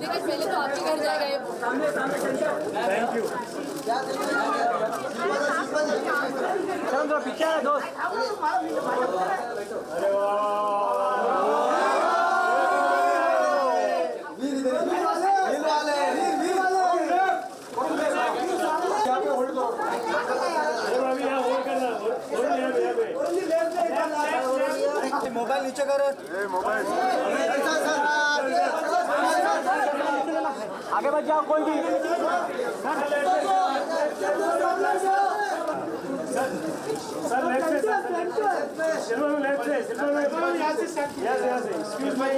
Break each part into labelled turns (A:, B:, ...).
A: Wicket पहले तो आपके घर जाएगा ये
B: थैंक यू
C: चलो पीछे आ दोस्त
B: अरे
C: मोबाइल नीचे कर आगे बढ़ जाओ कोई भी
B: सर लेफ्ट से सिल्वर में लेफ्ट से सिल्वर में यहाँ से यहाँ से एक्सक्यूज मी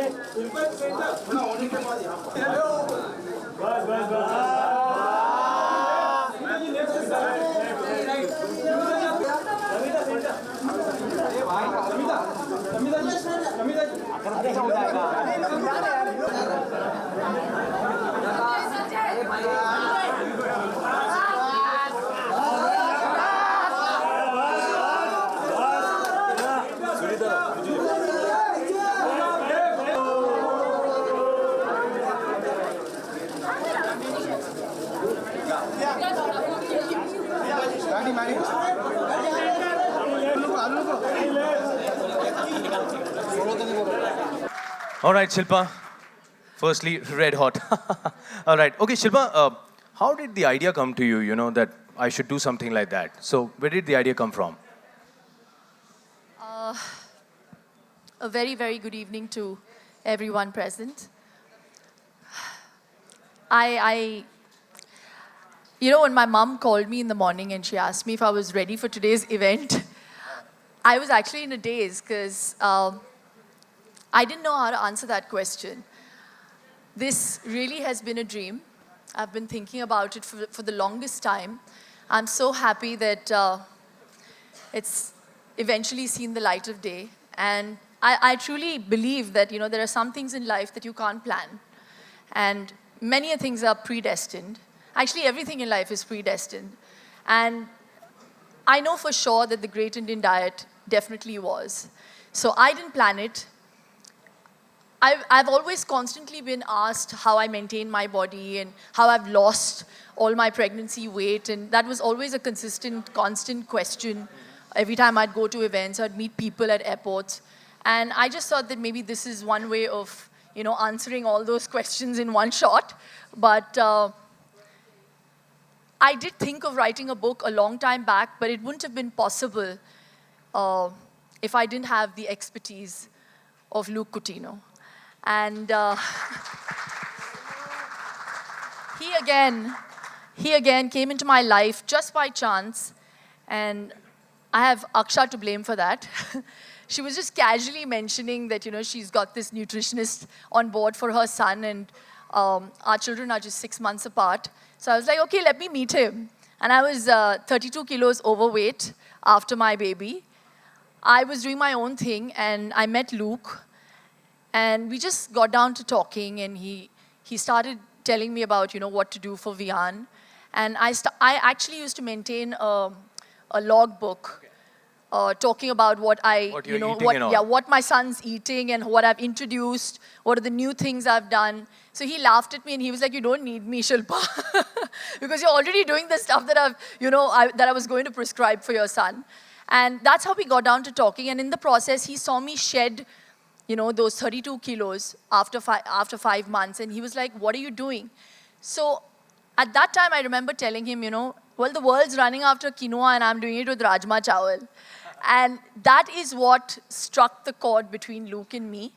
B: बस बस बस
D: All right, Shilpa. Firstly, red hot. All right. Okay, Shilpa, how did the idea come to you, that I should do something like that? So, where did the idea come from?
A: A very, very good evening to everyone present. When my mom called me in the morning and she asked me if I was ready for today's event, I was actually in a daze because I didn't know how to answer that question. This really has been a dream. I've been thinking about it for the longest time. I'm so happy that it's eventually seen the light of day. And I truly believe that, there are some things in life that you can't plan. And many things are predestined. Actually, everything in life is predestined. And I know for sure that the Great Indian Diet definitely was. So I didn't plan it. I've always constantly been asked how I maintain my body and how I've lost all my pregnancy weight. And that was always a constant question. Every time I'd go to events, I'd meet people at airports. And I just thought that maybe this is one way of, answering all those questions in one shot. But I did think of writing a book a long time back, but it wouldn't have been possible if I didn't have the expertise of Luke Coutinho. And he again came into my life just by chance, and I have Aksha to blame for that. She was just casually mentioning that, she's got this nutritionist on board for her son, and our children are just 6 months apart. So I was like, okay, let me meet him. And I was 32 kilos overweight after my baby. I was doing my own thing, and I met Luke. And we just got down to talking, and he started telling me about, what to do for Vian. And I actually used to maintain a log book talking about what what my son's eating and what I've introduced, what are the new things I've done. So he laughed at me and he was like, you don't need me, Shilpa, because you're already doing the stuff that that I was going to prescribe for your son. And that's how we got down to talking. And in the process, he saw me shed those 32 kilos after 5 months. And he was like, what are you doing? So at that time, I remember telling him, well, the world's running after quinoa and I'm doing it with rajma chawal. And that is what struck the chord between Luke and me.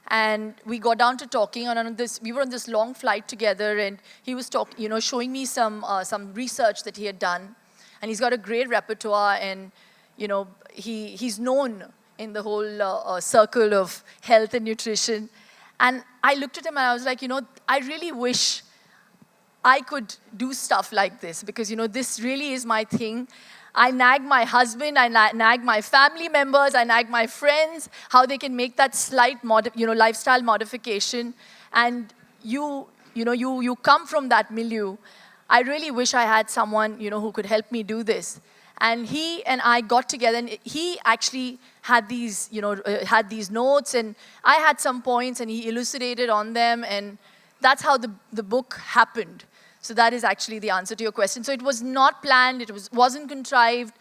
A: And we got down to talking we were on this long flight together, and he was showing me some research that he had done. And he's got a great repertoire, and, he's known in the whole circle of health and nutrition. And I looked at him and I was like, I really wish I could do stuff like this, because, this really is my thing. I nag my husband, I nag my family members, I nag my friends, how they can make that slight, lifestyle modification. And you come from that milieu. I really wish I had someone, who could help me do this. And he and I got together, and he actually had these, had these notes, and I had some points, and he elucidated on them. And that's how the book happened. So that is actually the answer to your question. So it was not planned, wasn't contrived.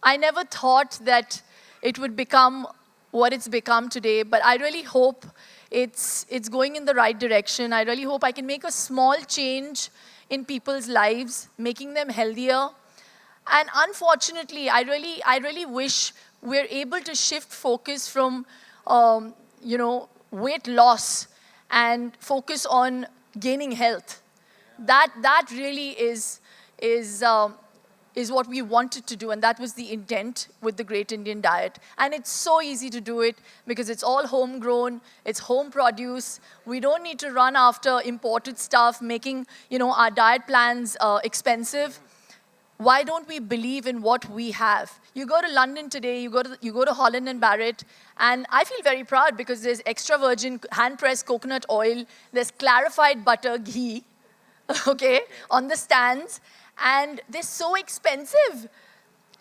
A: I never thought that it would become what it's become today, but I really hope it's going in the right direction. I really hope I can make a small change in people's lives, making them healthier. And unfortunately, I really wish we're able to shift focus from, weight loss and focus on gaining health. That really is what we wanted to do, and that was the intent with the Great Indian Diet. And it's so easy to do it because it's all homegrown, it's home produce. We don't need to run after imported stuff, making our diet plans expensive. Why don't we believe in what we have? You go to London today, you go to Holland and Barrett, and I feel very proud because there's extra virgin hand-pressed coconut oil, there's clarified butter, ghee, okay, on the stands, and they're so expensive.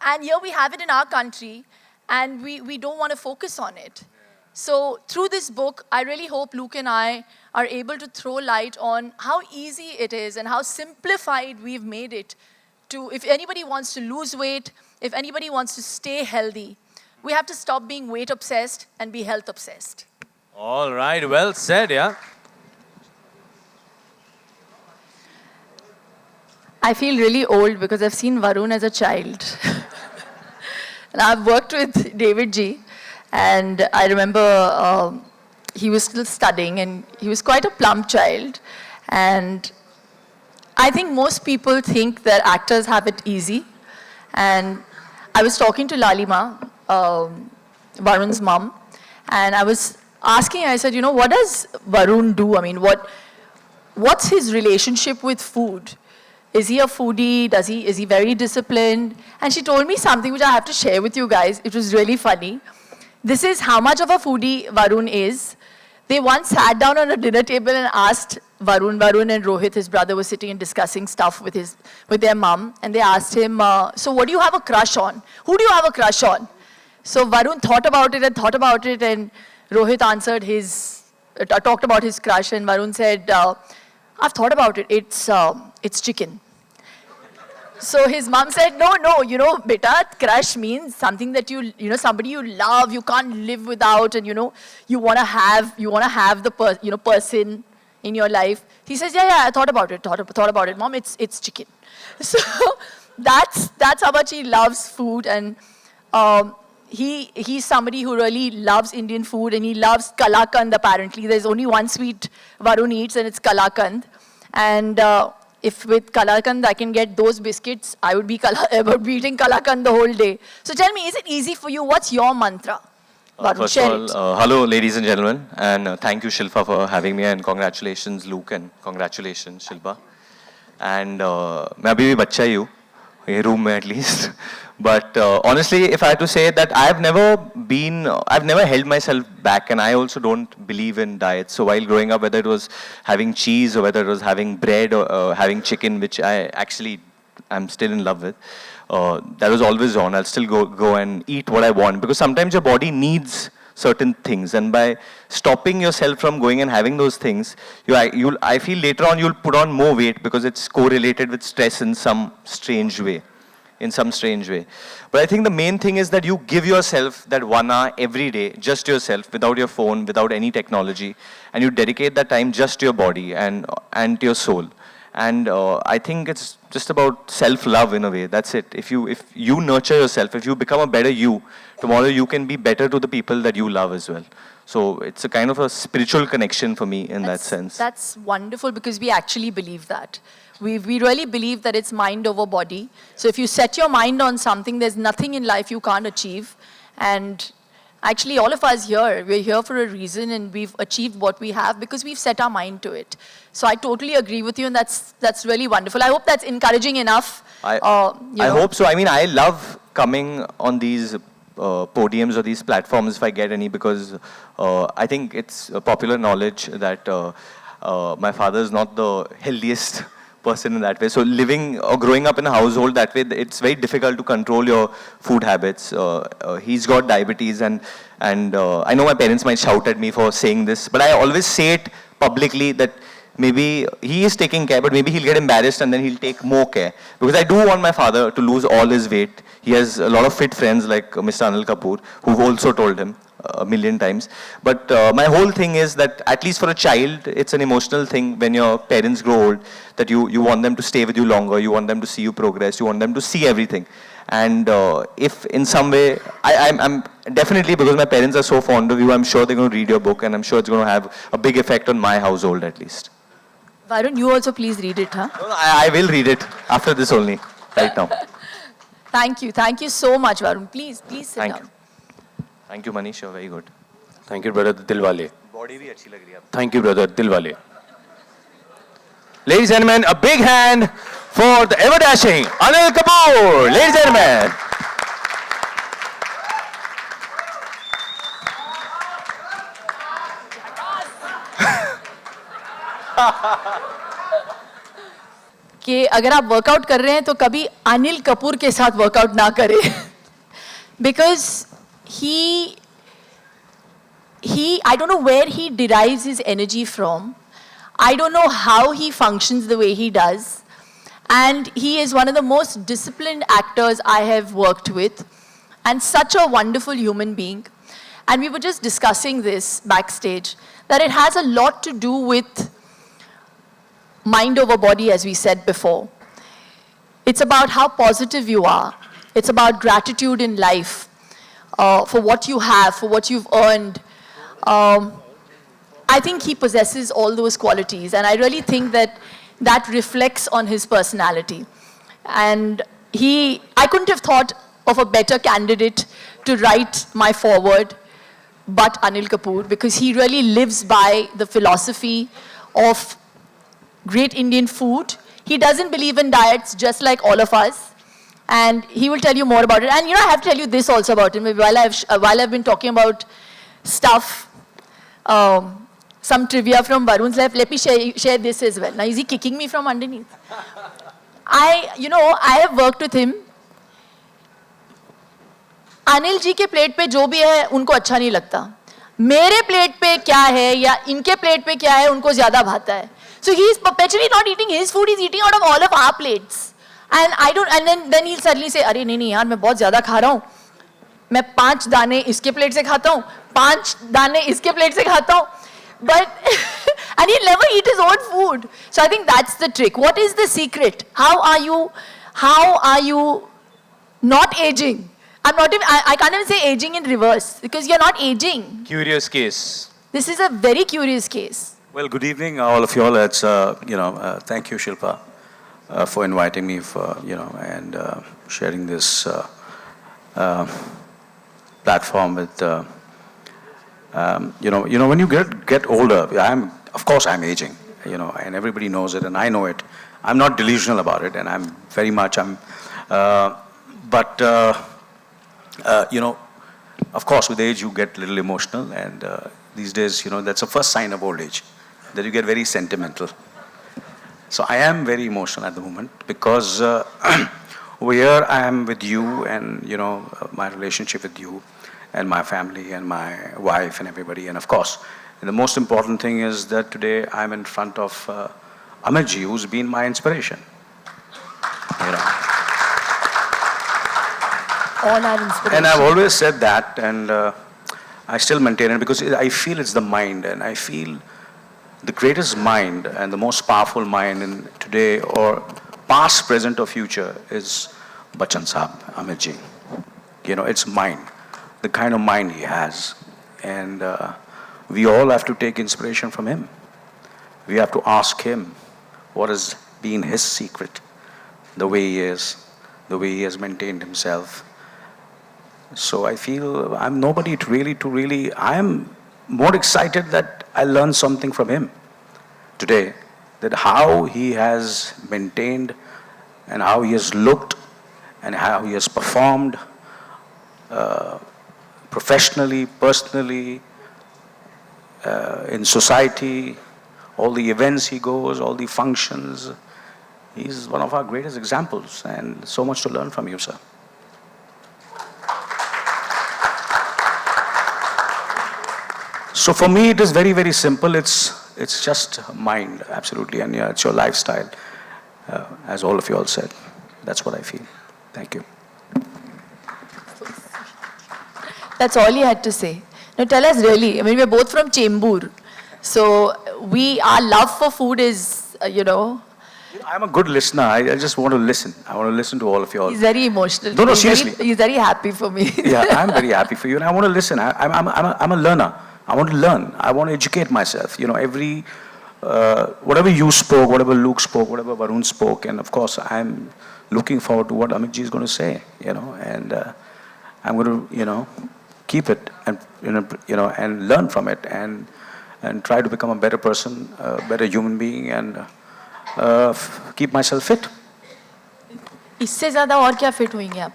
A: And here we have it in our country, and we don't want to focus on it. So through this book, I really hope Luke and I are able to throw light on how easy it is and how simplified we've made it to, if anybody wants to lose weight, if anybody wants to stay healthy, we have to stop being weight obsessed and be health obsessed.
D: All right, well said, yeah.
A: I feel really old because I've seen Varun as a child. And I've worked with David G. And I remember he was still studying and he was quite a plump child. And I think most people think that actors have it easy. And I was talking to Lalima, Varun's mom, and I was asking her, I said, what does Varun do? I mean, what's his relationship with food? Is he a foodie? Is he very disciplined? And she told me something which I have to share with you guys. It was really funny. This is how much of a foodie Varun is. They once sat down on a dinner table and asked Varun and Rohit, his brother, was sitting and discussing stuff with their mom. And they asked him, so what do you have a crush on? Who do you have a crush on? So Varun thought about it, and Rohit answered talked about his crush, and Varun said, I've thought about it, it's chicken. So his mom said, no, beta, crush means something that somebody you love, you can't live without, and you want to have the person in your life. He says, yeah, I thought about it, mom, it's chicken. So that's how much he loves food, and he's somebody who really loves Indian food, and he loves kalakand apparently. There's only one sweet Varun eats, and it's kalakand. And if with kalakand I can get those biscuits, I would be eating kalakand the whole day. So tell me, is it easy for you? What's your mantra?
E: First of all, hello ladies and gentlemen, and thank you Shilpa for having me, and congratulations Luke, and congratulations Shilpa. And मैं अभी भी बच्चा ही हूँ, ये room में at least. But honestly, if I had to say that I've never held myself back, and I also don't believe in diets. So while growing up, whether it was having cheese or whether it was having bread or having chicken, which I'm still in love with, that was always on. I'll still go and eat what I want, because sometimes your body needs certain things, and by stopping yourself from going and having those things, I feel later on you'll put on more weight because it's correlated with stress in some strange way. But I think the main thing is that you give yourself that 1 hour every day, just yourself, without your phone, without any technology, and you dedicate that time just to your body and to your soul. And I think it's just about self-love in a way. That's it. If you nurture yourself, if you become a better you, tomorrow you can be better to the people that you love as well. So it's a kind of a spiritual connection for me in that sense.
A: That's wonderful, because we actually believe that. We really believe that it's mind over body. So if you set your mind on something, there's nothing in life you can't achieve. And actually, all of us here, we're here for a reason, and we've achieved what we have because we've set our mind to it. So I totally agree with you, and that's really wonderful. I hope that's encouraging enough.
E: I hope so. I mean, I love coming on these podiums or these platforms if I get any, because I think it's popular knowledge that my father is not the healthiest person in that way. So living or growing up in a household that way, it's very difficult to control your food habits. He's got diabetes, and I know my parents might shout at me for saying this, but I always say it publicly that maybe he is taking care, but maybe he'll get embarrassed and then he'll take more care. Because I do want my father to lose all his weight. He has a lot of fit friends like Mr. Anil Kapoor, who've also told him a million times. But my whole thing is that at least for a child, it's an emotional thing when your parents grow old, that you want them to stay with you longer, you want them to see you progress, you want them to see everything. And if in some way, I'm definitely, because my parents are so fond of you, I'm sure they're going to read your book and I'm sure it's going to have a big effect on my household at least.
A: Varun, you also please read it, huh?
E: No, I will read it after this only, right now.
A: Thank you. Thank you so much, Varun. Please sit
E: Thank
A: down.
E: you. Thank you, Manish. You're very good.
D: Thank you, brother Dilwale.
E: Body bhi achhi lag rahi hai.
D: Thank you, brother Dilwale. Ladies and gentlemen, a big hand for the ever dashing Anil Kapoor. Ladies and gentlemen.
A: कि अगर आप workout कर रहे हैं तो कभी अनिल कपूर के साथ वर्कआउट ना करें because he I don't know where he derives his energy from. I don't know how he functions the way he does. And he is one of the most disciplined actors I have worked with and such a wonderful human being. And we were just discussing this backstage, that it has a lot to do with mind over body, as we said before. It's about how positive you are. It's about gratitude in life for what you have, for what you've earned. I think he possesses all those qualities, and I really think that that reflects on his personality. And I couldn't have thought of a better candidate to write my foreword but Anil Kapoor, because he really lives by the philosophy of great Indian food. He doesn't believe in diets just like all of us. And he will tell you more about it. And I have to tell you this also about him. While I've been talking about stuff, some trivia from Varun's life, let me share this as well. Now, is he kicking me from underneath? I have worked with him. Anil ji के plate पे जो भी है उनको अच्छा नहीं लगता. मेरे प्लेट पे क्या है या इनके प्लेट पे क्या है उनको ज्यादा भाता है. So he is perpetually not eating his food, he's eating out of all of our plates. And then he'll suddenly say, अरे नहीं यार मैं बहुत ज्यादा खा रहा हूँ. मैं 5 दाने इसके प्लेट से खाता हूँ, 5 दाने इसके प्लेट से खाता हूँ. But and he'll never eat his own food. So I think that's the trick. What is the secret? How are you not aging? I can't even say aging in reverse, because you're not aging.
D: Curious case.
A: This is a very curious case.
F: Well, good evening, all of you all. It's, thank you, Shilpa, for inviting me and sharing this platform with, when you get older, of course I'm aging, and everybody knows it, and I know it. I'm not delusional about it, and of course, with age, you get a little emotional, and these days, that's the first sign of old age, that you get very sentimental. So I am very emotional at the moment, because over here I am with you, and, my relationship with you, and my family, and my wife, and everybody, and of course, the most important thing is that today I'm in front of Amitji, who's been my inspiration.
A: All our inspiration.
F: And I've always said that, and I still maintain it, because I feel it's the mind, and I feel the greatest mind and the most powerful mind in today, or past, present, or future, is Bachchan Saab, Amitji. It's mind, the kind of mind he has, and we all have to take inspiration from him. We have to ask him what has been his secret, the way he is, the way he has maintained himself. So I feel I'm nobody I am more excited that I learned something from him today, that how he has maintained and how he has looked and how he has performed professionally, personally, in society, all the events he goes, all the functions. He's one of our greatest examples, and so much to learn from you, sir. So for me, it is very, very simple. It's it's just mind, absolutely, and yeah, it's your lifestyle, as all of you all said. That's what I feel. Thank you.
A: That's all he had to say. Now tell us really, I mean, we're both from Chembur. So our love for food is,
F: I'm a good listener. I just want to listen. I want to listen to all of you all.
A: he's very emotional.
F: No,
A: He's
F: seriously.
A: He's very happy for me.
F: Yeah, I'm very happy for you, and I want to listen. I'm a learner. I want to learn. I want to educate myself. Every whatever you spoke, whatever Luke spoke, whatever Varun spoke, and of course I'm looking forward to what Amitji is going to say. And I'm going to keep it and and learn from it and try to become a better person, a better human being, and keep myself fit.
A: इससे ज़्यादा और क्या fit होंगे आप?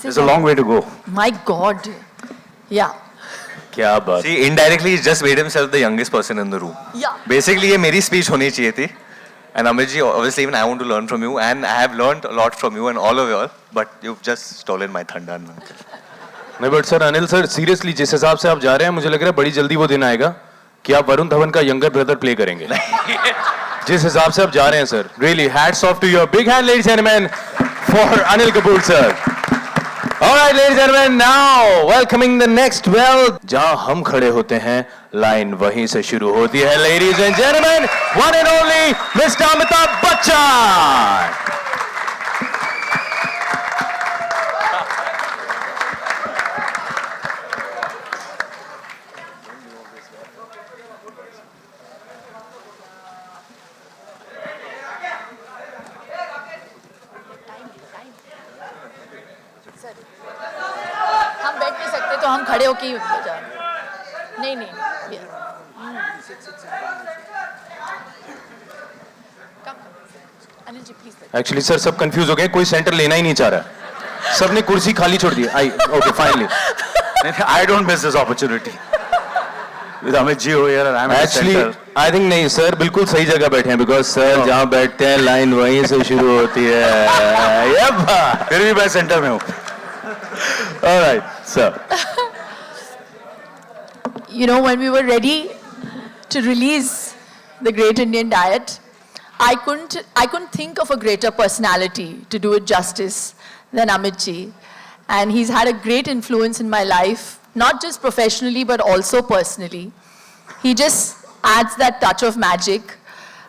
F: There's a long way to go.
A: My God. Yeah.
D: क्या बात.
E: See, indirectly, he's just made himself the youngest person in the room.
A: Yeah.
E: Basically, ये मेरी speech होनी चाहिए थी. And Amitji, obviously, even I want to learn from you, and I have learned a lot from you and all of you all. But you've just stolen my thunder.
D: नहीं but sir Anil sir seriously जिस हिसाब से आप जा रहे हैं मुझे लग रहा है बड़ी जल्दी वो दिन आएगा कि आप वरुण धवन का यंगर ब्रदर प्ले करेंगे. जिस हिसाब से आप जा रहे हैं sir. Really, hats off to you. Big hand, ladies and gentlemen, for Anil Kapoor sir. All right, ladies and gentlemen, now welcoming the next well. जहाँ हम खड़े होते हैं लाइन वहीं से शुरू होती है. Ladies and gentlemen, one and only Mr. Amitabh Bachchan.
A: हम बैठ नहीं सकते तो हम खड़े होके ही बजा. नहीं. Anil ji please.
D: Actually sir सब कंफ्यूज हो गए. कोई सेंटर लेना ही नहीं चाह रहा. सबने कुर्सी खाली छोड़ दी. Okay finally.
F: I don't miss this opportunity. With Amitji over here, and I'm in the
D: actually
F: center.
D: I think नहीं सर बिल्कुल सही जगह बैठे हैं बिकॉज सर जहाँ बैठते हैं लाइन वहीं से शुरू होती है.
F: फिर भी मैं सेंटर में हूँ.
D: Alright sir.
A: When we were ready to release the Great Indian Diet, I couldn't think of a greater personality to do it justice than Amitji. And he's had a great influence in my life, not just professionally, but also personally. He just adds that touch of magic.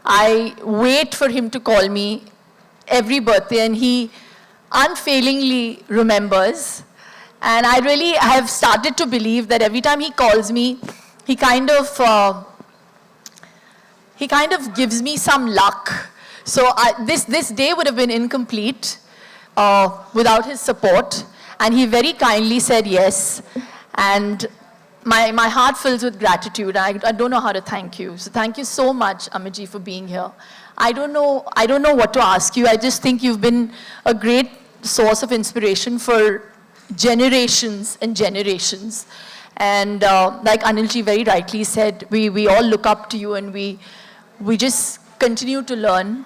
A: I wait for him to call me every birthday, and he unfailingly remembers. And I have started to believe that every time he calls me, he kind of gives me some luck. So this day would have been incomplete without his support. And he very kindly said yes. And my heart fills with gratitude. I don't know how to thank you. So thank you so much, Amitji, for being here. I don't know what to ask you. I just think you've been a great source of inspiration for generations and generations. And like Anilji very rightly said, we all look up to you, and we just continue to learn.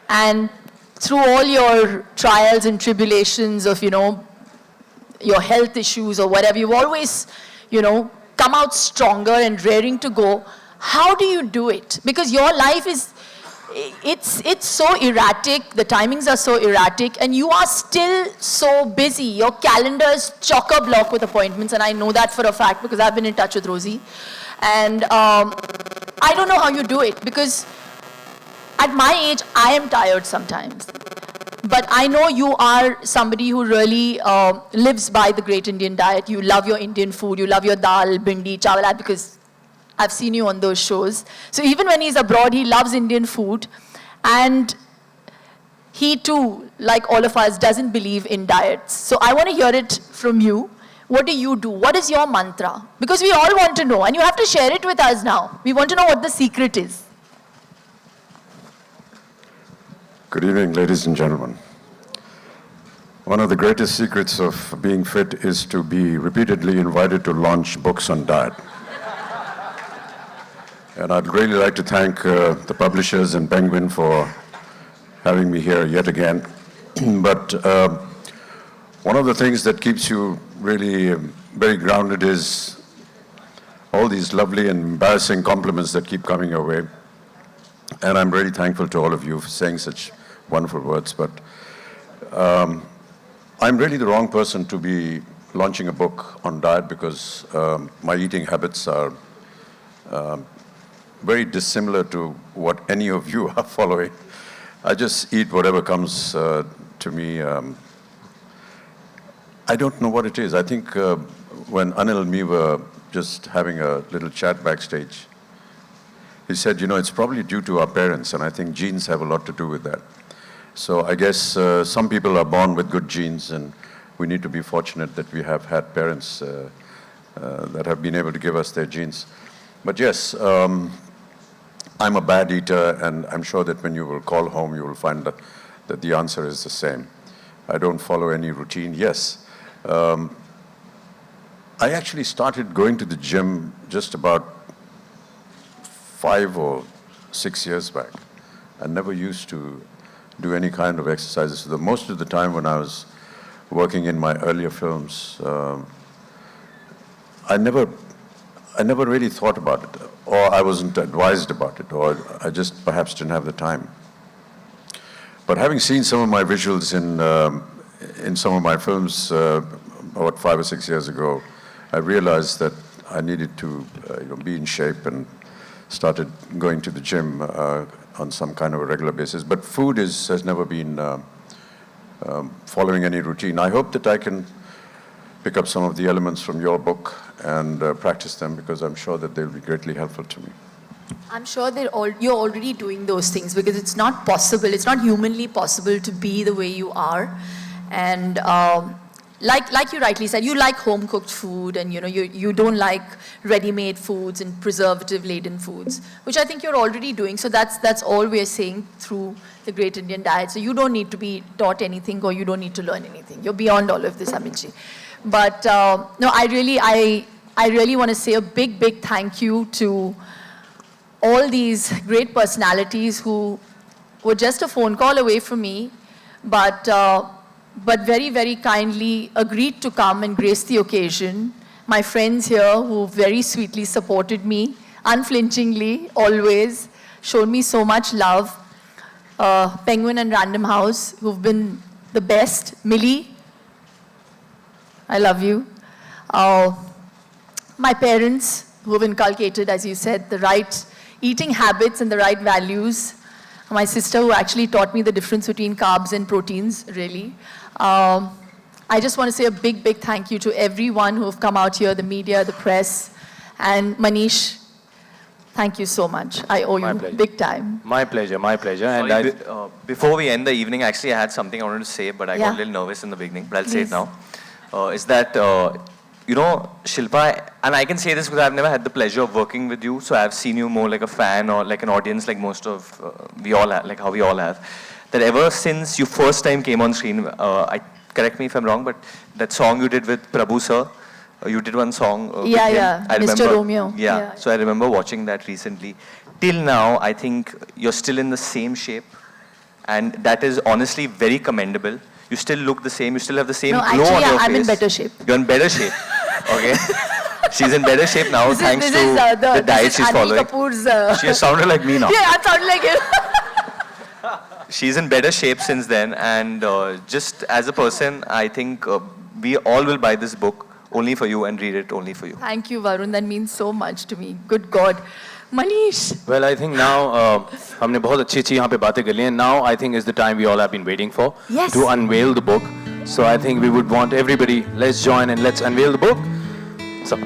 A: And through all your trials and tribulations of, your health issues or whatever, you've always, come out stronger and raring to go. How do you do it? Because your life is, it's so erratic, the timings are so erratic, and you are still so busy. Your calendar is chock-a-block with appointments, and I know that for a fact because I've been in touch with Rosie. And I don't know how you do it, because at my age, I am tired sometimes. But I know you are somebody who really lives by the Great Indian Diet. You love your Indian food. You love your dal, bindi, chawal, because I've seen you on those shows. So even when he's abroad, he loves Indian food. And he too, like all of us, doesn't believe in diets. So I want to hear it from you. What do you do? What is your mantra? Because we all want to know, and you have to share it with us now. We want to know what the secret is.
G: Good evening, ladies and gentlemen. One of the greatest secrets of being fit is to be repeatedly invited to launch books on diet. And I'd really like to thank the publishers and Penguin for having me here yet again. But one of the things that keeps you really very grounded is all these lovely and embarrassing compliments that keep coming your way. And I'm really thankful to all of you for saying such wonderful words. But I'm really the wrong person to be launching a book on diet because my eating habits are very dissimilar to what any of you are following. I just eat whatever comes to me. I don't know what it is. I think when Anil and me were just having a little chat backstage, he said, it's probably due to our parents, and I think genes have a lot to do with that. So I guess some people are born with good genes, and we need to be fortunate that we have had parents that have been able to give us their genes. But yes, I'm a bad eater, and I'm sure that when you will call home, you will find that the answer is the same. I don't follow any routine. Yes, I actually started going to the gym just about 5 or 6 years back. I never used to do any kind of exercises. Most of the time when I was working in my earlier films, I never really thought about it, or I wasn't advised about it, or I just perhaps didn't have the time. But having seen some of my visuals in some of my films about 5 or 6 years ago, I realized that I needed to be in shape and started going to the gym on some kind of a regular basis. But food has never been following any routine. I hope that I can pick up some of the elements from your book and practice them, because I'm sure that they'll be greatly helpful to me.
A: I'm sure you're already doing those things, because it's not possible, it's not humanly possible to be the way you are. And like you rightly said, you like home-cooked food, and you don't like ready-made foods and preservative-laden foods, which I think you're already doing. So that's all we're saying through the Great Indian Diet. So you don't need to be taught anything, or you don't need to learn anything. You're beyond all of this, Amitji. But no, I really want to say a big, big thank you to all these great personalities who were just a phone call away from me, but very, very kindly agreed to come and grace the occasion. My friends here who very sweetly supported me, unflinchingly, always, showed me so much love. Penguin and Random House, who've been the best. Millie, I love you. My parents, who have inculcated, as you said, the right eating habits and the right values. My sister, who actually taught me the difference between carbs and proteins, really. I just want to say a big, big thank you to everyone who have come out here, the media, the press, and Manish, thank you so much. I owe you big time.
D: My pleasure, my pleasure.
E: Sorry,
D: And
E: before we end the evening, actually I had something I wanted to say, but I got a
A: Yeah.
E: little nervous in the beginning, but I'll say it
A: Please.
E: now. Is that, Shilpa, and I can say this because I've never had the pleasure of working with you, so I've seen you more like a fan or like an audience, like most of, we all have, like how we all have. That ever since you first time came on screen, correct me if I'm wrong, but that song you did with Prabhu sir, you did one song with
A: Yeah,
E: him.
A: yeah,
E: I
A: Mr.
E: remember,
A: Romeo.
E: Yeah,
A: Yeah.
E: so I remember watching that recently. Till now, I think you're still in the same shape, and that is honestly very commendable. You still look the same, you still have the same
A: No,
E: glow
A: actually,
E: on your face.
A: I'm in better shape.
E: You're in better shape, okay? She's in better shape now, thanks to the diet she's
A: Anil
E: following.
A: Kapoor's,
E: She has sounded like me now.
A: yeah, I sound like him.
E: She's in better shape since then, and just as a person, I think we all will buy this book only for you and read it only for you.
A: Thank you, Varun. That means so much to me. Good God. Manish.
D: well, I think now हमने बहुत अच्छी यहाँ पे बातें कर ली हैं. Now I think is the time we all have been waiting for
A: Yes.
D: to unveil the book. So I think we would want everybody, let's join and let's unveil the book. So.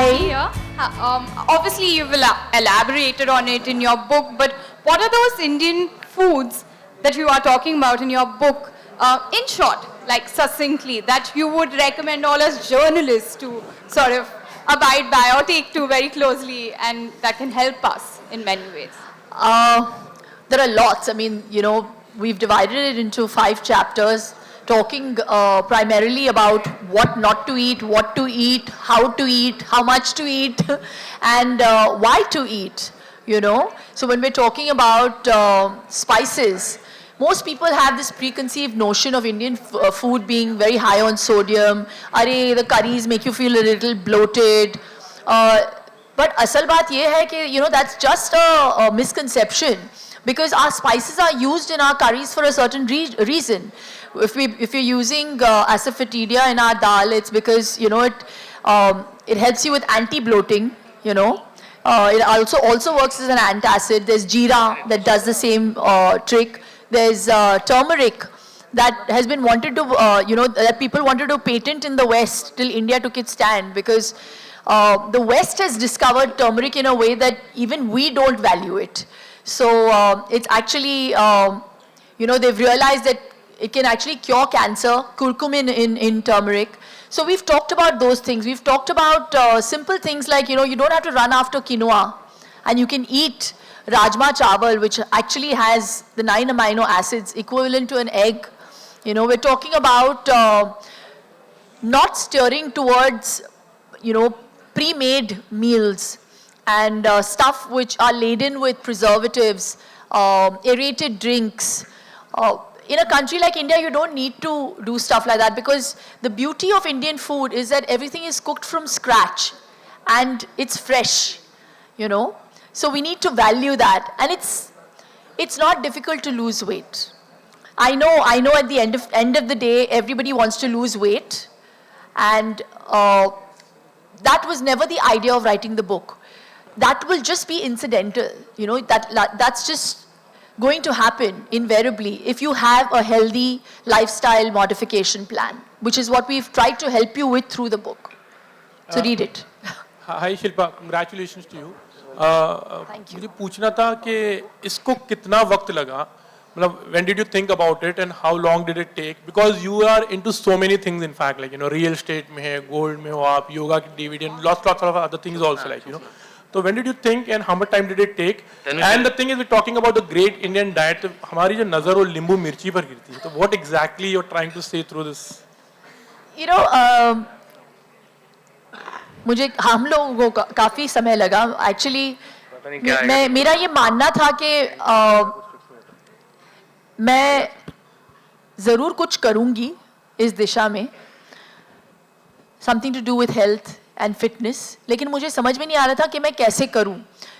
H: Hi. Here. Obviously, you've elaborated on it in your book, but what are those Indian foods that you are talking about in your book, in short, like succinctly, that you would recommend all us journalists to sort of abide by or take to very closely, and that can help us in many ways?
A: There are lots. I mean, you know, we've divided it into 5 chapters, talking primarily about what not to eat, what to eat, how much to eat, and why to eat, you know. So when we're talking about spices, most people have this preconceived notion of Indian food being very high on sodium. The curries make you feel a little bloated. But asal baat ye hai ki, you know, that's just a misconception, because our spices are used in our curries for a certain reason. If you're using asafoetida in our dal, it's because, you know, it helps you with anti-bloating, you know. It also works as an antacid. There's jeera that does the same trick. There's turmeric that has been wanted to, you know, that people wanted to patent in the West till India took its stand, because the West has discovered turmeric in a way that even we don't value it. So it's actually, you know, they've realized that it can actually cure cancer, curcumin in turmeric. So we've talked about those things. We've talked about simple things like, you know, you don't have to run after quinoa, and you can eat rajma chawal, which actually has the 9 amino acids equivalent to an egg. You know, we're talking about not steering towards, you know, pre-made meals and stuff which are laden with preservatives, aerated drinks. In a country like India, you don't need to do stuff like that, because the beauty of Indian food is that everything is cooked from scratch and it's fresh, you know. So we need to value that, and it's not difficult to lose weight. I know at the end of the day, everybody wants to lose weight, and that was never the idea of writing the book. That will just be incidental, you know, that's just going to happen invariably if you have a healthy lifestyle modification plan, which is what we've tried to help you with through the book. So read it.
B: Hi Shilpa, congratulations to you.
A: Thank you.
B: मुझे पूछना था कि इसको कितना वक्त लगा, मतलब when did you think about it and how long did it take? Because you are into so many things, in fact, like, you know, real estate में है, gold में हो आप, yoga की dividend, lots of other things also, like, you know. So when did you think and how much time did it take? And the thing is, we're talking about the great Indian diet. तो हमारी जो नज़र वो नींबू मिर्ची पर गिरती है. So what exactly you're trying to say through this?
A: You know, मुझे हम लोगों को काफ़ी समय लगा. Actually, मेरा ये मानना था कि मैं ज़रूर कुछ करूँगी इस दिशा में, something to do with health and fitness, लेकिन मुझे समझ में नहीं आ रहा था कि मैं कैसे करूं.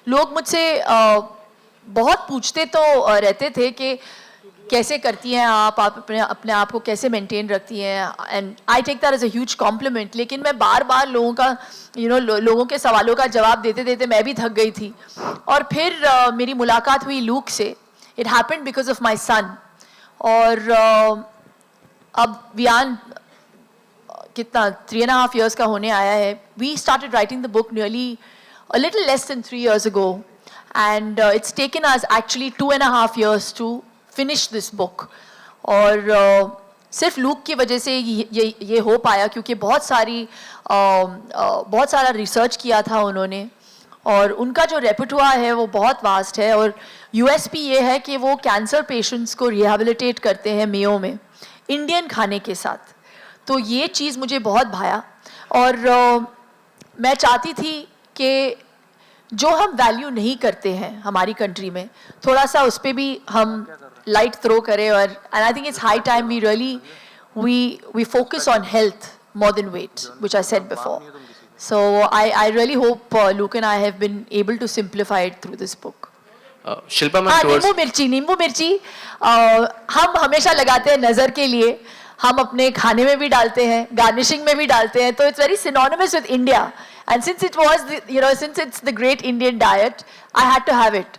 A: लोग मुझसे बहुत पूछते तो रहते थे कि कैसे करती हैं आप अपने आप को कैसे मेंटेन रखती हैं, and I take that as a huge compliment. लेकिन मैं बार बार लोगों का, यू नो, लोगों के सवालों का जवाब देते देते मैं भी थक गई थी. और फिर मेरी मुलाकात हुई लूक से. It happened because of my son. और अब वियान कितना 3.5 years का होने आया है. We started writing the book nearly a little less than 3 years ago, and it's taken us actually 2.5 years to finish this book. और सिर्फ लूक की वजह से ये हो पाया क्योंकि बहुत सारा रिसर्च किया था उन्होंने, और उनका जो रेपर्टुआर है वो बहुत वास्ट है. और USP ये है कि वो कैंसर पेशेंट्स को रिहेबिलिटेट करते हैं मेयो में इंडियन खाने के साथ. तो ये चीज़ मुझे बहुत भाया, और मैं चाहती थी कि जो हम वैल्यू नहीं करते हैं हमारी कंट्री में, थोड़ा सा उस पर भी हम लाइट थ्रो करें. और and I think it's high time we really we focus on health more than weight, which I said before. So I really hope Luke and I have been able to simplify it through this book.
I: Shilpa ma'am,
A: नींबू मिर्ची हम हमेशा लगाते हैं नज़र के लिए. हम अपने खाने में भी डालते हैं, गार्निशिंग में भी डालते हैं. तो it's very synonymous with India. And since it was, since it's the great Indian diet, I had to have it.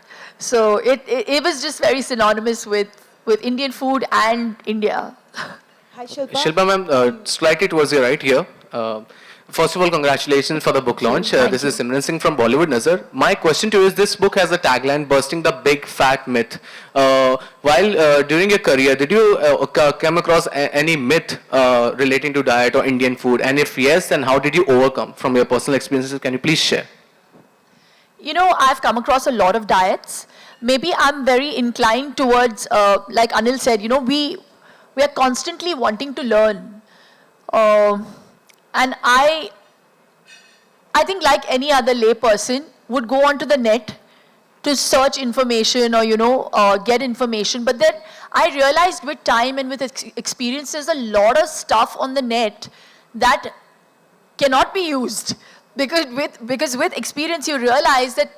A: So it was just very synonymous with Indian food and India.
H: Hi, Shilpa.
I: Shilpa ma'am, slightly towards your right here. First of all, congratulations for the book launch. This is Simran Singh from Bollywood Nazar. My question to you is, this book has a tagline, Bursting the Big Fat Myth. While during your career, did you come across any myth relating to diet or Indian food? And if yes, then how did you overcome from your personal experiences? Can you please share?
A: You know, I've come across a lot of diets. Maybe I'm very inclined towards, like Anil said, you know, we are constantly wanting to learn. And I think like any other lay person would go onto the net to search information or, you know, get information. But then I realized with time and with experience, there's a lot of stuff on the net that cannot be used. Because with experience, you realize that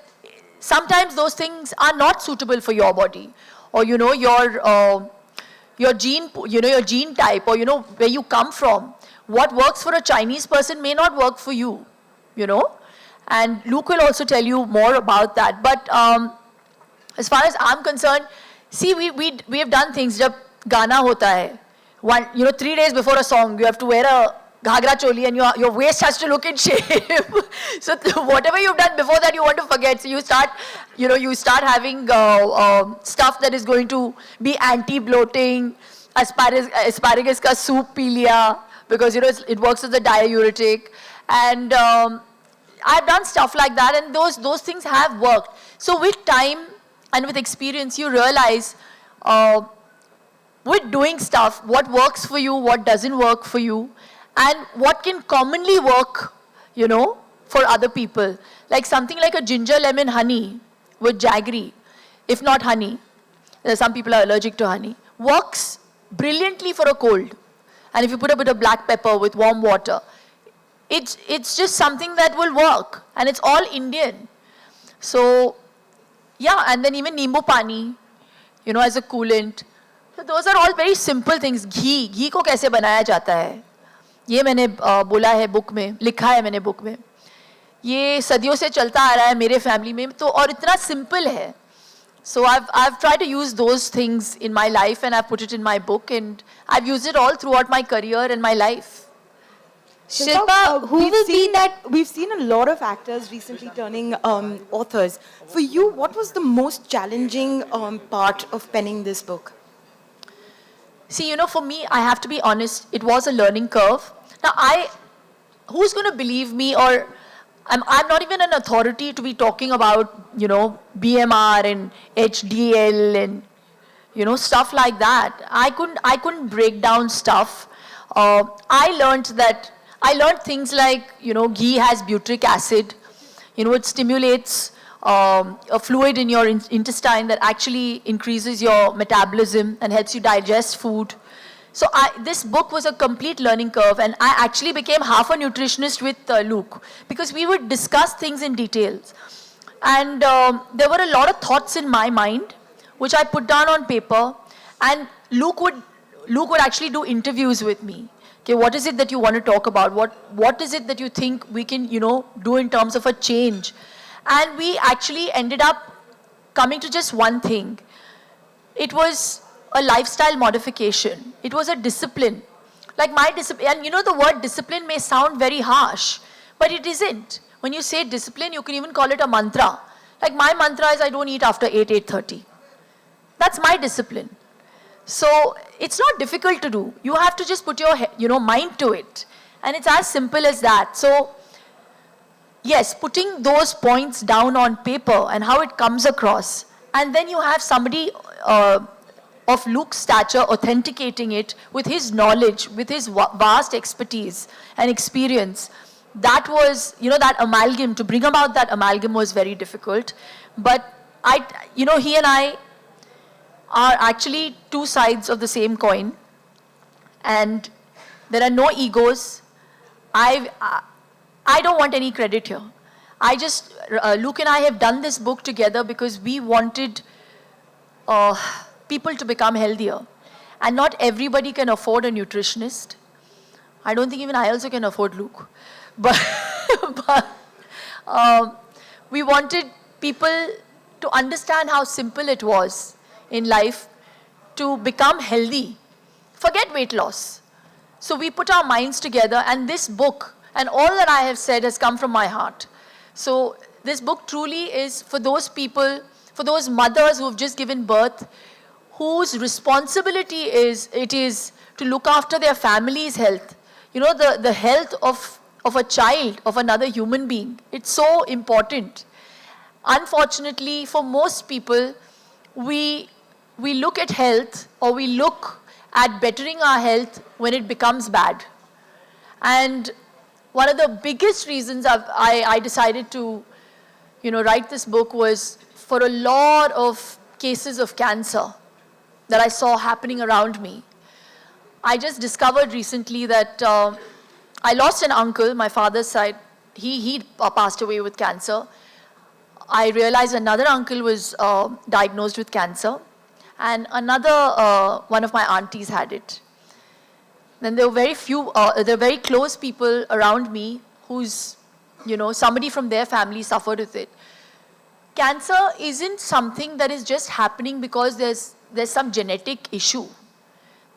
A: sometimes those things are not suitable for your body. Or, you know, your gene type, or, you know, where you come from. What works for a Chinese person may not work for you, you know. And Luke will also tell you more about that. But as far as I'm concerned, see, we have done things. Jab Gana hota hai, 3 days before a song, you have to wear a ghagra choli and your waist has to look in shape. So whatever you've done before that, you want to forget. So you start having stuff that is going to be anti-bloating. Asparagus ka soup pee liya, because, you know, it works as a diuretic. And I've done stuff like that, and those things have worked. So with time and with experience, you realize with doing stuff, what works for you, what doesn't work for you, and what can commonly work, you know, for other people. Like something like a ginger lemon honey with jaggery, if not honey. Some people are allergic to honey. Works brilliantly for a cold. And if you put a bit of black pepper with warm water, it's just something that will work. And it's all Indian. So, yeah, and then even Nimbu Pani, you know, as a coolant. So those are all very simple things. Ghee को कैसे बनाया जाता है? ये मैंने बोला है book में, लिखा है मैंने बुक में. ये सदियों से चलता आ रहा है मेरे फैमिली में, तो और इतना सिंपल है. So I've tried to use those things in my life, and I've put it in my book, and I've used it all throughout my career and my life.
J: Shilpa, we've seen a lot of actors recently turning authors. For you, what was the most challenging part of penning this book?
A: See, you know, for me, I have to be honest, it was a learning curve. Now, who's going to believe me, or I'm not even an authority to be talking about, you know, BMR and HDL and, you know, stuff like that. I couldn't break down stuff. I learned things like, you know, ghee has butyric acid. You know, it stimulates a fluid in your intestine that actually increases your metabolism and helps you digest food. So this book was a complete learning curve, and I actually became half a nutritionist with Luke, because we would discuss things in details. And there were a lot of thoughts in my mind, which I put down on paper, and Luke would actually do interviews with me. Okay, what is it that you want to talk about? What is it that you think we can, you know, do in terms of a change? And we actually ended up coming to just one thing. It was a lifestyle modification. It was a discipline. Like my discipline, and you know, the word discipline may sound very harsh, but it isn't. When you say discipline, you can even call it a mantra. Like my mantra is I don't eat after 8:30. That's my discipline. So it's not difficult to do. You have to just put your, you know, mind to it. And it's as simple as that. So yes, putting those points down on paper and how it comes across, and then you have somebody of Luke's stature authenticating it with his knowledge, with his vast expertise and experience. That was, you know, that amalgam, to bring about that amalgam was very difficult. But you know, he and I are actually two sides of the same coin. And there are no egos. I don't want any credit here. Luke and I have done this book together because we wanted people to become healthier. And not everybody can afford a nutritionist. I don't think even I also can afford Luke. But we wanted people to understand how simple it was in life to become healthy. Forget weight loss. So we put our minds together, and this book And all that I have said has come from my heart. So this book truly is for those people, for those mothers who have just given birth, whose responsibility it is to look after their family's health. You know, the health of a child, of another human being. It's so important. Unfortunately, for most people, we look at health, or we look at bettering our health when it becomes bad. And one of the biggest reasons I decided to, write this book was for a lot of cases of cancer that I saw happening around me. I just discovered recently that I lost an uncle, my father's side. He passed away with cancer. I realized another uncle was diagnosed with cancer, and another one of my aunties had it. Then there were very close people around me whose, somebody from their family suffered with it. Cancer isn't something that is just happening because there's some genetic issue.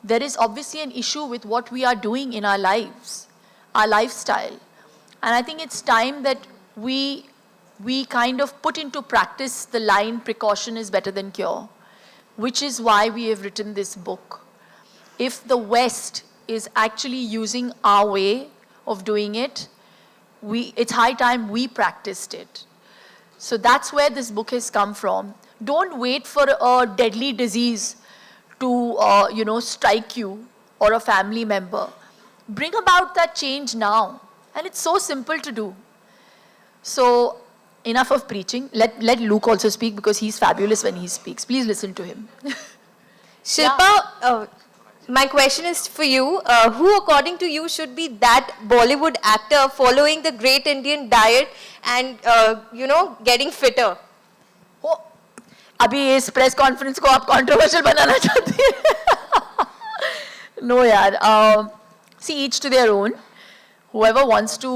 A: There is obviously an issue with what we are doing in our lives, our lifestyle. And I think it's time that we kind of put into practice the line, precaution is better than cure, which is why we have written this book. If the West is actually using our way of doing it, it's high time we practiced it. So that's where this book has come from. Don't wait for a deadly disease to, strike you or a family member. Bring about that change now. And it's so simple to do. So enough of preaching. Let Luke also speak, because he's fabulous when he speaks. Please listen to him.
K: Shilpa, my question is for you. Who, according to you, should be that Bollywood actor following the great Indian diet and, getting fitter?
A: अभी इस press conference को आप controversial बनाना चाहती हैं? No यार. See, each to their own. Whoever wants to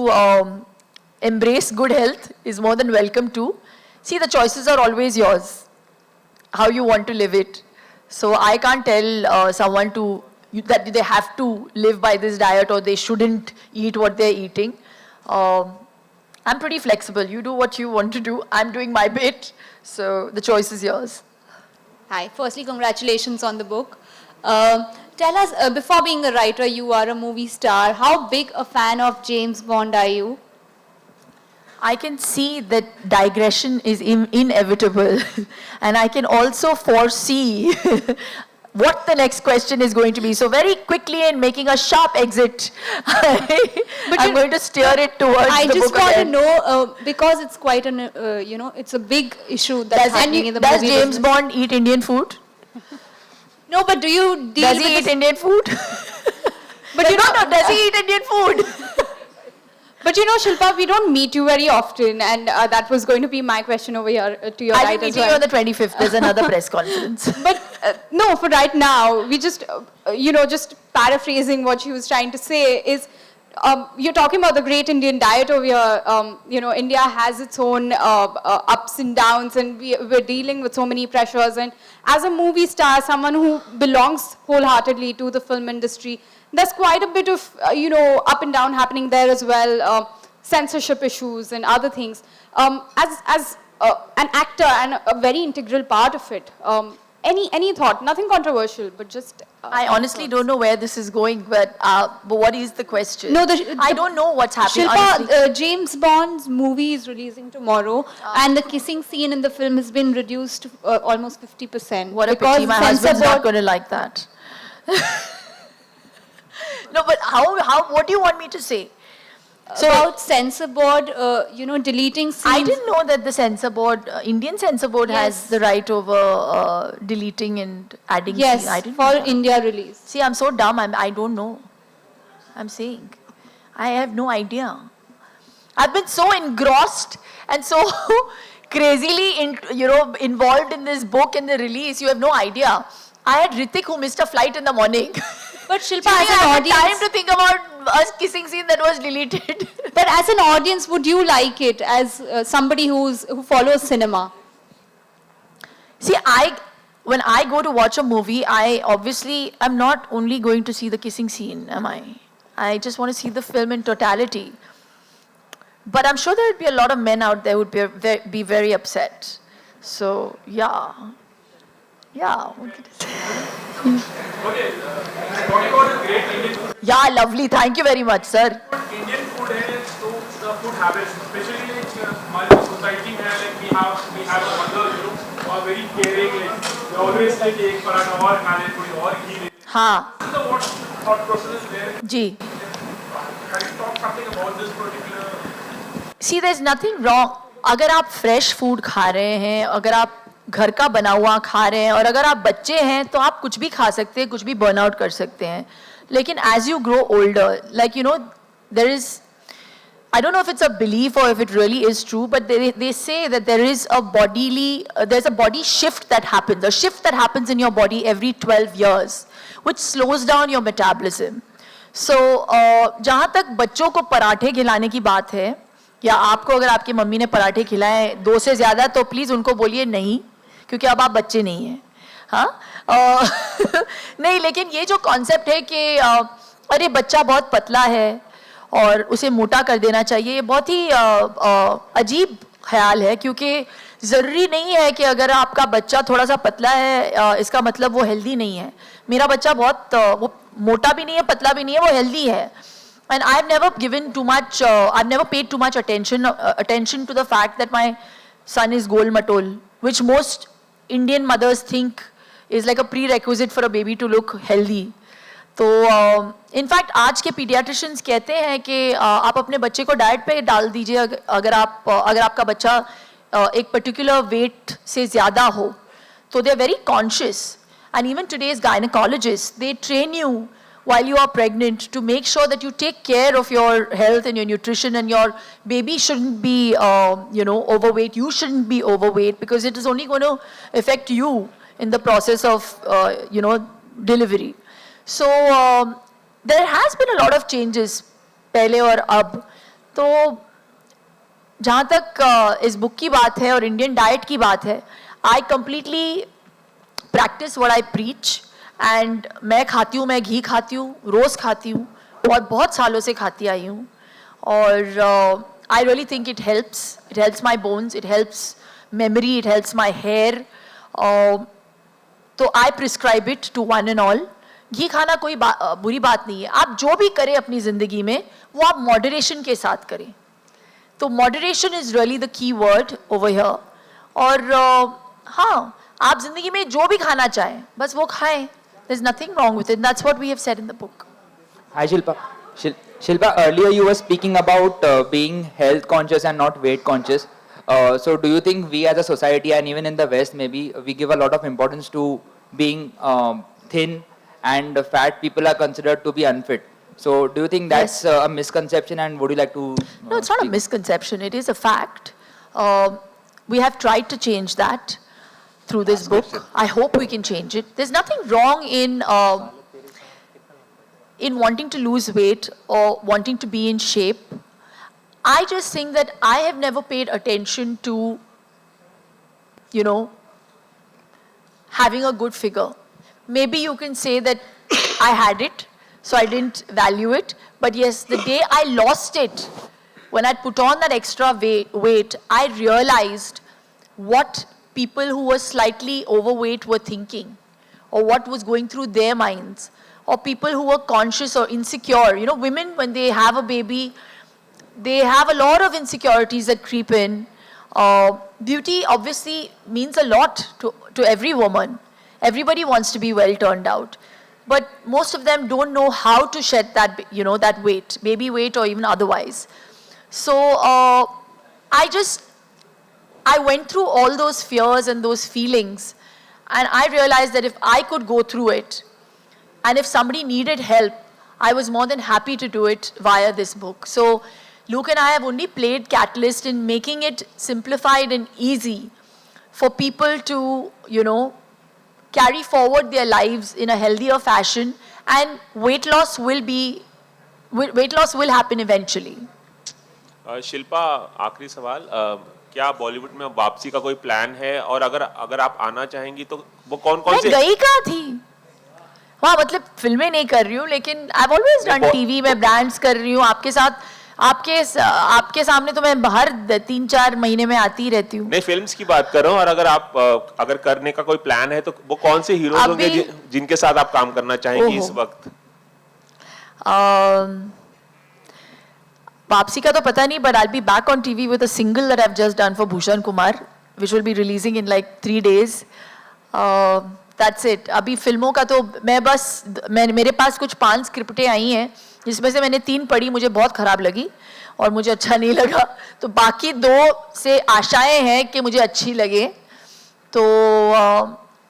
A: embrace good health is more than welcome to. See, the choices are always yours, how you want to live it. So I can't tell someone that they have to live by this diet or they shouldn't eat what they're eating. I'm pretty flexible. You do what you want to do. I'm doing my bit. So the choice is yours.
H: Hi. Firstly, congratulations on the book. Tell us, before being a writer, you are a movie star. How big a fan of James Bond are you?
A: I can see that digression is inevitable. And I can also foresee what the next question is going to be. So very quickly, and making a sharp exit, I'm going to steer it towards the book.
H: I just want
A: again.
H: to know, because it's quite an, it's a big issue that's happening in the movie
A: Does James
H: business.
A: Bond eat Indian food?
H: No, but do you deal
A: Does
H: with
A: he eat Indian food?
H: But you know,
A: does he eat Indian food?
H: But Shilpa, we don't meet you very often, and that was going to be my question over here to your
A: I'll
H: right
A: be
H: as
A: meeting
H: well.
A: you on the 25th. There's another press conference.
H: But no, for right now, we just, just paraphrasing what she was trying to say is, you're talking about the great Indian diet over here. India has its own ups and downs, and we're dealing with so many pressures. And as a movie star, someone who belongs wholeheartedly to the film industry, there's quite a bit of, up and down happening there as well, censorship issues and other things. As an actor and a very integral part of it, any thought? Nothing controversial, but just...
A: I honestly don't know where this is going, but what is the question?
H: No,
A: I don't know what's happening.
H: Shilpa, James Bond's movie is releasing tomorrow, and the kissing scene in the film has been reduced to almost 50%.
A: What a pity, my husband's not going to like that. No, but what do you want me to say?
H: So about censor board, deleting scenes.
A: I didn't know that the censor board, Indian censor board, has the right over deleting and adding scenes. I didn't know that.
H: India release.
A: See, I'm so dumb. I don't know. I'm saying, I have no idea. I've been so engrossed and so crazily, involved in this book and the release. You have no idea. I had Ritik who missed a flight in the morning.
H: But Shilpa,
A: as an
H: audience,
A: time to think about us kissing scene that was deleted.
H: But as an audience, would you like it as somebody who follows cinema?
A: See, when I go to watch a movie, I'm not only going to see the kissing scene, am I? I just want to see the film in totality. But I'm sure there would be a lot of men out there who would be very upset. So, yeah. Yeah. What did I say?
B: Talking about the great Indian food.
A: Yeah, lovely. Thank you very much, sir.
B: Indian food is so the food habits, especially like हमारी society में like we have a mother, you know, who are very caring, like they always like एक पराठा और खा ले, थोड़ी और घी ले.
A: हाँ.
B: This is the what thought process is there.
A: Ji.
B: Can you talk something about this particular?
A: See, there's nothing wrong. अगर आप fresh food खा रहे हैं, अगर आप घर का बना हुआ खा रहे हैं और अगर आप बच्चे हैं तो आप कुछ भी खा सकते हैं, कुछ भी burn out कर सकते हैं. लेकिन as you grow older, like you know, there is, I don't know if it's a belief or if it really is true, but they say that there is a there's a body shift that happens, a shift that happens in your body every 12 years, which slows down your metabolism. So, जहाँ तक बच्चों को पराठे खिलाने की बात है, या आपको अगर आपकी मम्मी ने पराठे खिलाए 2 से ज़्यादा, तो प्लीज़ उनको बोलिए नहीं, क्योंकि अब आप बच्चे नहीं हैं. हाँ? नहीं, लेकिन ये जो कॉन्सेप्ट है कि अरे बच्चा बहुत पतला है और उसे मोटा कर देना चाहिए, ये बहुत ही अजीब ख्याल है, क्योंकि ज़रूरी नहीं है कि अगर आपका बच्चा थोड़ा सा पतला है इसका मतलब वो हेल्दी नहीं है. मेरा बच्चा बहुत वो मोटा भी नहीं है, पतला भी नहीं है, वो हेल्दी है. And I've never given too much, I've never paid too much attention to the fact that my son is gol matol, which most Indian mothers think is like a prerequisite for a baby to look healthy. तो in fact आज के paediatricians कहते हैं कि आप अपने बच्चे को डाइट पे डाल दीजिए अगर आपका बच्चा एक पर्टिकुलर वेट से ज़्यादा हो. तो they are very conscious, and even today's gynaecologist they train you while you are pregnant to make sure that you take care of your health and your nutrition, and your baby shouldn't be overweight. You shouldn't be overweight because it is only going to affect you in the process of delivery. So there has been a lot of changes पहले और अब. तो जहाँ तक इस book की बात है और इंडियन डाइट की बात है, I completely practice what I preach. And मैं खाती हूँ, मैं घी खाती हूँ, रोज़ खाती हूँ और बहुत सालों से खाती आई हूँ. और I really think it helps my bones, it helps memory, it helps my hair. तो I prescribe it to one and all. घी खाना कोई बुरी बात नहीं है. आप जो भी करें अपनी ज़िंदगी में वो आप मॉडरेशन के साथ करें. तो moderation is really the key word over here. और हाँ, आप ज़िंदगी में जो भी खाना चाहें बस वो खाएं. There's nothing wrong with it. That's what we have said in the book.
L: Hi Shilpa. Shilpa, earlier you were speaking about being health conscious and not weight conscious. So do you think we as a society, and even in the West maybe, we give a lot of importance to being thin, and fat people are considered to be unfit? So do you think that's a misconception, and would you like to
A: No, it's not a misconception. It is a fact. We have tried to change that through this book. I hope we can change it. There's nothing wrong in wanting to lose weight or wanting to be in shape. I just think that I have never paid attention to, having a good figure. Maybe you can say that I had it, so I didn't value it. But yes, the day I lost it, when I put on that extra weight, I realized what people who were slightly overweight were thinking, or what was going through their minds, or people who were conscious or insecure. Women, when they have a baby, they have a lot of insecurities that creep in. Beauty obviously means a lot to every woman. Everybody wants to be well turned out, but most of them don't know how to shed that, that weight, baby weight or even otherwise. So I went through all those fears and those feelings, and I realized that if I could go through it, and if somebody needed help, I was more than happy to do it via this book. So Luke and I have only played catalyst in making it simplified and easy for people to, carry forward their lives in a healthier fashion, and weight loss will happen eventually.
M: Shilpa, आखिरी सवाल, क्या बॉलीवुड में वापसी का कोई plan है, और अगर आप आना चाहेंगी तो वो कौन-कौन से?
A: मैं गई कहाँ थी? हाँ, मतलब फिल्में नहीं कर रही हूँ, लेकिन I've always done TV में ब्रांड्स कर रही हूँ. आपके साथ आपके सामने तो मैं हर 3-4 महीने में आती ही रहती हूँ.
M: नहीं, फिल्म्स की बात कर रहा हूँ, और अगर आप अगर करने का कोई प्लान है तो वो कौन से हीरोज होंगे जिनके साथ आप काम करना चाहेंगी इस वक्त?
A: वापसी का तो पता नहीं, but I'll be back on TV with a single that I've just done for Bhushan Kumar, which will be releasing in like 3 days. That's it. अभी फिल्मों का तो मेरे पास कुछ 5 स्क्रिप्टें आई हैं, जिसमें से मैंने 3 पढ़ी, मुझे बहुत खराब लगी और मुझे अच्छा नहीं लगा. तो बाकी 2 से आशाएं हैं कि मुझे अच्छी लगे. तो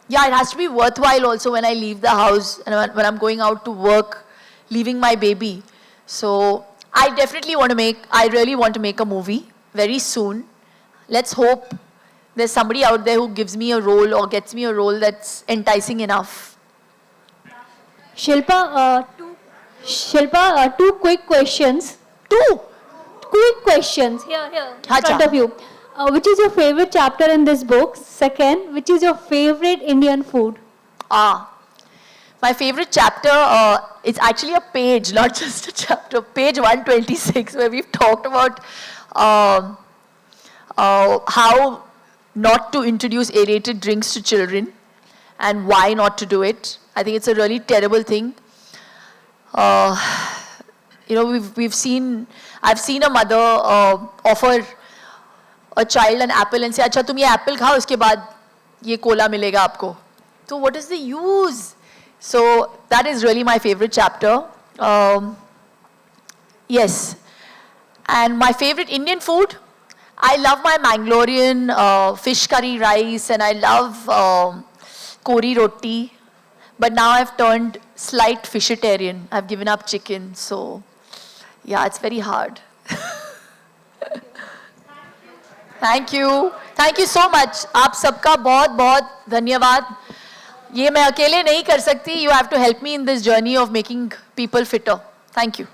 A: yeah, it has to be worthwhile also when I leave the house and when I'm going out to work, leaving my baby. So I really want to make a movie very soon. Let's hope there's somebody out there who gives me a role or gets me a role that's enticing enough.
N: Shilpa, 2 quick questions.
A: 2
N: quick questions here in front of you. Which is your favorite chapter in this book? Second, which is your favorite Indian food?
A: My favorite chapter, it's actually a page, not just a chapter. Page 126, where we've talked about how not to introduce aerated drinks to children and why not to do it. I think it's a really terrible thing. I've seen a mother offer a child an apple and say, "अच्छा तुम ये apple खाओ, इसके बाद ये cola मिलेगा आपको." So what is the use? So that is really my favorite chapter. Yes. And my favorite Indian food, I love my Mangalorean fish curry rice, and I love kori roti. But now I've turned slight fishitarian. I've given up chicken. So yeah, it's very hard. Thank you. Thank you so much. आप सबका बहुत बहुत धन्यवाद. ये मैं अकेले नहीं कर सकती. You have to help me in this journey of making people fitter. Thank you.